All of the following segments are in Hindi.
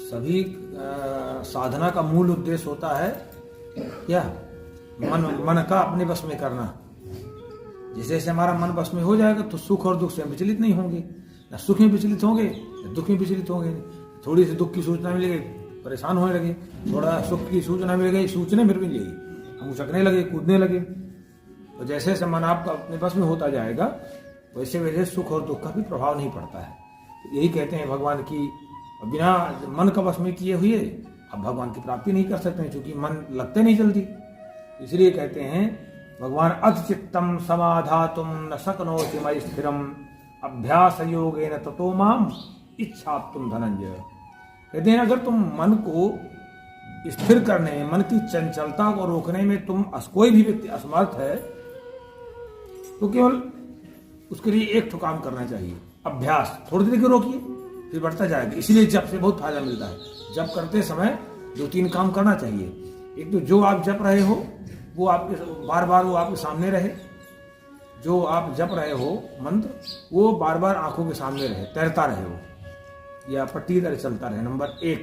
सभी साधना का मूल उद्देश्य होता है क्या? मन का अपने बस में करना। जैसे जैसे हमारा मन बस में हो जाएगा तो सुख और दुख से हम विचलित नहीं होंगे, न सुख में विचलित होंगे न दुख में विचलित होंगे। थोड़ी सी दुख की सूचना मिलेगी परेशान होने लगे, थोड़ा सुख की सूचना मिल गई सूचने फिर मिलेगी, हम उछकने लगे, कूदने लगे। तो जैसे जैसे मन आपका अपने बस में होता जाएगा वैसे वैसे सुख और दुख का भी प्रभाव नहीं पड़ता है। तो यही कहते हैं भगवान की बिना मन का वश में किए हुए अब भगवान की प्राप्ति नहीं कर सकते हैं, क्योंकि मन लगते नहीं जल्दी। इसलिए कहते हैं भगवान अचित्तम समाधातुम न शक्नोति मयि स्थिरम अभ्यास योगेन ततो माम इच्छाप्तुम धनंजय। कहते हैं अगर तुम मन को स्थिर करने, मन की चंचलता को रोकने में तुम कोई भी व्यक्ति असमर्थ है तो केवल उसके लिए एक तो काम करना चाहिए, अभ्यास। थोड़ी देर के रोकिए फिर बढ़ता जाएगा। इसीलिए जप से बहुत फायदा मिलता है। जप करते समय 2-3 काम करना चाहिए। एक तो जो आप जप रहे हो वो आपके बार बार वो आपके सामने रहे, जो आप जप रहे हो मंत्र वो बार बार आंखों के सामने रहे, तैरता रहे वो, या पट्टी तरह चलता रहे। नंबर 1,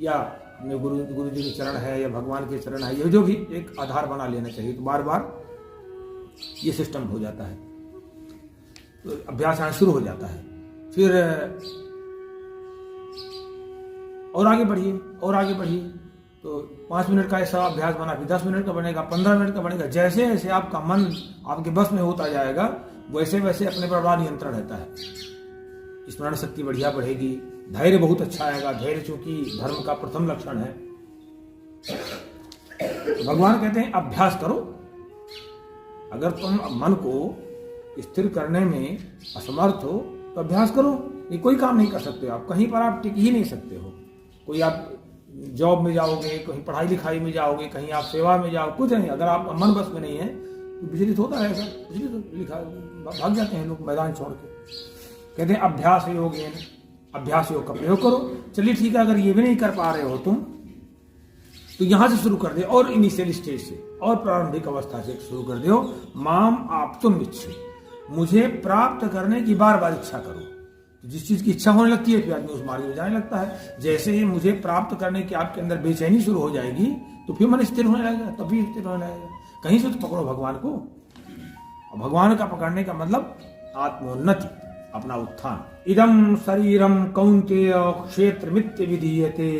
या अपने गुरु जी के चरण है या भगवान के चरण है, ये जो भी एक आधार बना लेना चाहिए। तो बार बार ये सिस्टम हो जाता है, तो अभ्यास आना शुरू हो जाता है। फिर और आगे बढ़िए और आगे बढ़िए। तो 5 मिनट का ऐसा अभ्यास बना, फिर 10 मिनट का बनेगा, 15 मिनट का बनेगा। जैसे जैसे आपका मन आपके बस में होता जाएगा वैसे वैसे अपने पर बड़ा नियंत्रण रहता है। स्मरण शक्ति बढ़िया बढ़ेगी, धैर्य बहुत अच्छा आएगा। धैर्य चूंकि धर्म का प्रथम लक्षण है। भगवान कहते हैं अभ्यास करो। अगर तुम मन को स्थिर करने में असमर्थ हो तो अभ्यास करो। ये कोई काम नहीं कर सकते आप, कहीं पर आप टिक ही नहीं सकते हो। कोई आप जॉब में जाओगे, कहीं पढ़ाई लिखाई में जाओगे, कहीं आप सेवा में जाओ, कुछ नहीं। अगर आपका मन बस में नहीं है तो विचलित होता रहेगा, विचलित लिखा भाग जाते हैं लोग मैदान छोड़ के। कहते हैं अभ्यास योग, अभ्यास योग का प्रयोग करो। चलिए ठीक है, अगर ये भी नहीं कर पा रहे हो तुम तो यहां से शुरू कर दे, और इनिशियल स्टेज से और प्रारंभिक अवस्था से शुरू कर दो। माम आप तुम इच्छे, मुझे प्राप्त करने की बार बार इच्छा करो। जिस चीज की इच्छा होने लगती है फिर आदमी उस मार्ग में जाने लगता है। जैसे ही मुझे प्राप्त करने की आपके अंदर बेचैनी शुरू हो जाएगी तो फिर मन स्थिर होने लगेगा, तभी स्थिर होने लगेगा। कहीं से तो पकड़ो भगवान को। भगवान का पकड़ने का मतलब आत्मोन्नति, अपना उत्थान। इदम शरीरम कौन्तेय क्षेत्र मित्य विधीयते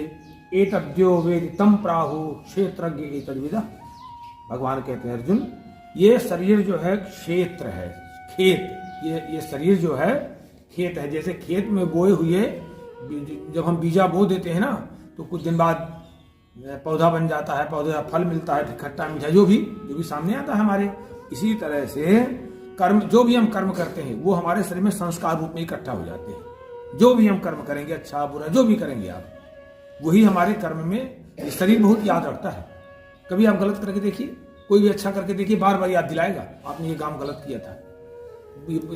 एतद्यो वेद तम प्राहु क्षेत्रज्ञ एतद्विदा। भगवान कहते हैं अर्जुन, ये शरीर जो है क्षेत्र है, खेत। ये शरीर जो है खेत है। जैसे खेत में बोए हुए जब हम बीजा बो देते हैं ना तो कुछ दिन बाद पौधा बन जाता है, पौधे का फल मिलता है, फिर खट्टा मीठा जो भी सामने आता है हमारे। इसी तरह से कर्म, जो भी हम कर्म करते हैं वो हमारे शरीर में संस्कार रूप में इकट्ठा हो जाते हैं। जो भी हम कर्म करेंगे, अच्छा बुरा जो भी करेंगे आप, वही हमारे कर्म में शरीर बहुत याद रखता है। कभी आप गलत करके देखिए, कोई भी अच्छा करके देखिए, बार बार याद दिलाएगा आपने ये काम गलत किया था।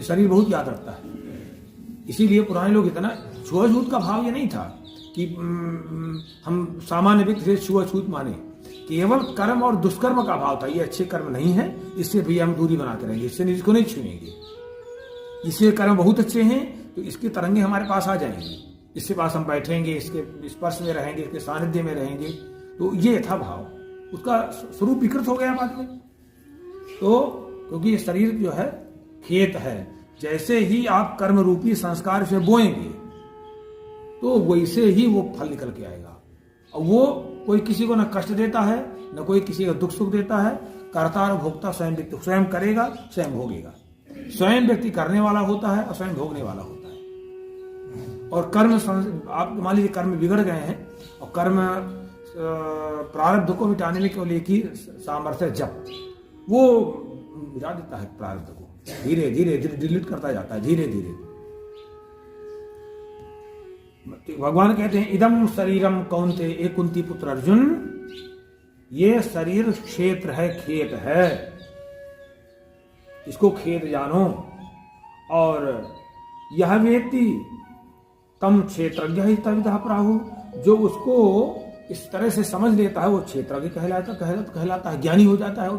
शरीर बहुत याद रखता है। इसीलिए पुराने लोग इतना छुआछूत का भाव ये नहीं था कि हम सामान्य व्यक्ति से छुआछूत माने। केवल कर्म और दुष्कर्म का भाव था, ये अच्छे कर्म नहीं है, इससे भी हम दूरी बनाते रहेंगे, इससे इसको नहीं छुएंगे। इससे कर्म बहुत अच्छे हैं तो इसकी तरंगे हमारे पास आ जाएंगी, इसके पास हम बैठेंगे, इसके स्पर्श में रहेंगे, इसके सानिध्य में रहेंगे। तो ये था भाव, उसका स्वरूप विकृत हो गया बाद में। तो क्योंकि ये शरीर जो है खेत है, जैसे ही आप कर्म रूपी संस्कार से बोएंगे तो वैसे ही वो फल निकल के आएगा। और वो कोई किसी को न कष्ट देता है, न कोई किसी का दुख सुख देता है। कर्ता और भोक्ता स्वयं व्यक्ति, स्वयं करेगा स्वयं भोगेगा। स्वयं व्यक्ति करने वाला होता है और स्वयं भोगने वाला होता है। और कर्म, आप मान लीजिए कर्म बिगड़ गए हैं और कर्म प्रारब्ध को मिटाने में केवल एक ही सामर्थ्य जप, वो मिटा देता है प्रारब्ध को। धीरे धीरे डिलीट करता जाता है, धीरे धीरे। भगवान कहते हैं इदम शरीरम कौन्ते, एक कुंती पुत्र अर्जुन, ये शरीर क्षेत्र है, खेत है, इसको खेत जानो। और यह व्यक्ति तम क्षेत्रज्ञ ही तविदा प्राहु, जो उसको इस तरह से समझ लेता है वो क्षेत्रज्ञ कहलाता है, ज्ञानी हो जाता है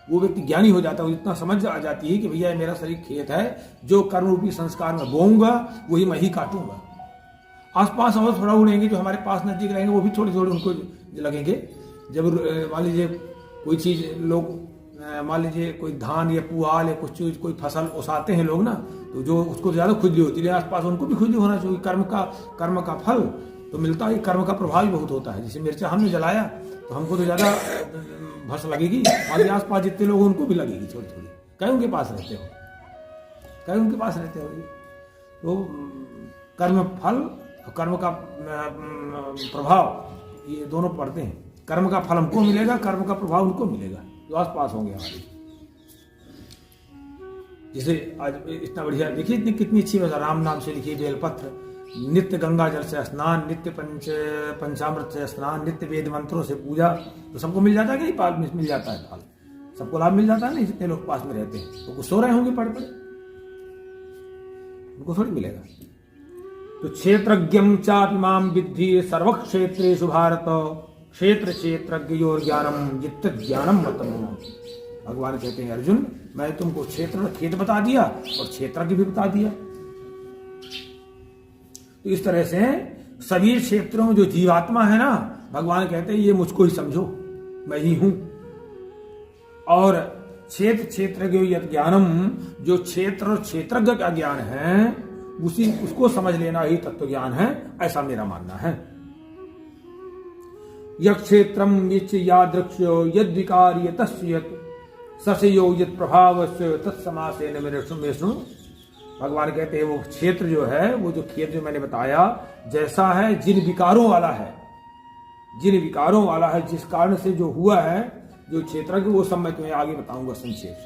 वो व्यक्ति ज्ञानी हो जाता है। इतना समझ आ जाती है कि भैया मेरा शरीर खेत है, जो कर्म रूपी संस्कार में बोऊंगा वही मैं ही काटूंगा। आसपास और थोड़ा उड़ेंगे, जो हमारे पास नजदीक रहेंगे वो भी थोड़े थोड़े उनको लगेंगे। जब मान लीजिए कोई चीज लोग, मान लीजिए कोई धान या पुआल या कुछ चीज कोई फसल उसाते हैं लोग ना, तो जो उसको ज्यादा खुजली होती है, आसपास उनको भी खुजली होना चाहिए। कर्म का फल तो मिलता है, कर्म का प्रभाव भी बहुत होता है। जैसे मिर्चा हमने जलाया तो हमको तो ज्यादा भस लगेगी, हमारे आसपास जितने लोग उनको भी लगेगी थोड़ी थोड़ी। कहीं उनके पास रहते हो, कहीं उनके पास रहते हो। तो कर्म फल और कर्म का प्रभाव, ये दोनों पढ़ते हैं। कर्म का फल हमको मिलेगा, कर्म का प्रभाव उनको मिलेगा जो आसपास होंगे हमारे। जैसे आज इतना बढ़िया देखिए, इतनी कितनी अच्छी भाषा, राम नाम से लिखी बेलपत्र, नित्य गंगा जल से स्नान, नित्य पंचामृत से स्नान, नित्य वेद मंत्रों से पूजा। तो सबको मिल जाता है कि नहीं? पाल मिल जाता है, फल सबको लाभ मिल जाता है नहीं? जितने लोग पास में रहते हैं तो कुछ सो रहे होंगे पढ़ पढ़े, उनको थोड़ी मिलेगा। तो क्षेत्रज्ञम चापिमाम विद्धि सर्वक्षेत्रेषु भारत, क्षेत्र क्षेत्रज्ञयोर ज्ञानम जित ज्ञानम मतम। भगवान कहते हैं अर्जुन, मैं तुमको क्षेत्र खेत बता दिया और क्षेत्रज्ञ भी बता दिया। तो इस तरह से सभी क्षेत्रों में जो जीवात्मा है ना, भगवान कहते हैं ये मुझको ही समझो, मैं ही हूं। और क्षेत्र क्षेत्रज्ञ यत् ज्ञानम, जो क्षेत्र और क्षेत्रज्ञ का ज्ञान है उसको समझ लेना ही तत्व ज्ञान है, ऐसा मेरा मानना है। यक्षेत्रम निच यादृक्ष्यो यद विकार्य तस्य ससयो यद प्रभावस्य तत्समासेन मेरे सुनो। भगवान कहते हैं वो क्षेत्र जो है, वो जो खेत जो मैंने बताया जैसा है, जिन विकारों वाला है, जिन विकारों वाला है, जिस कारण से जो हुआ है जो क्षेत्र, वो सब मैं तुम्हें आगे बताऊंगा संक्षेप से।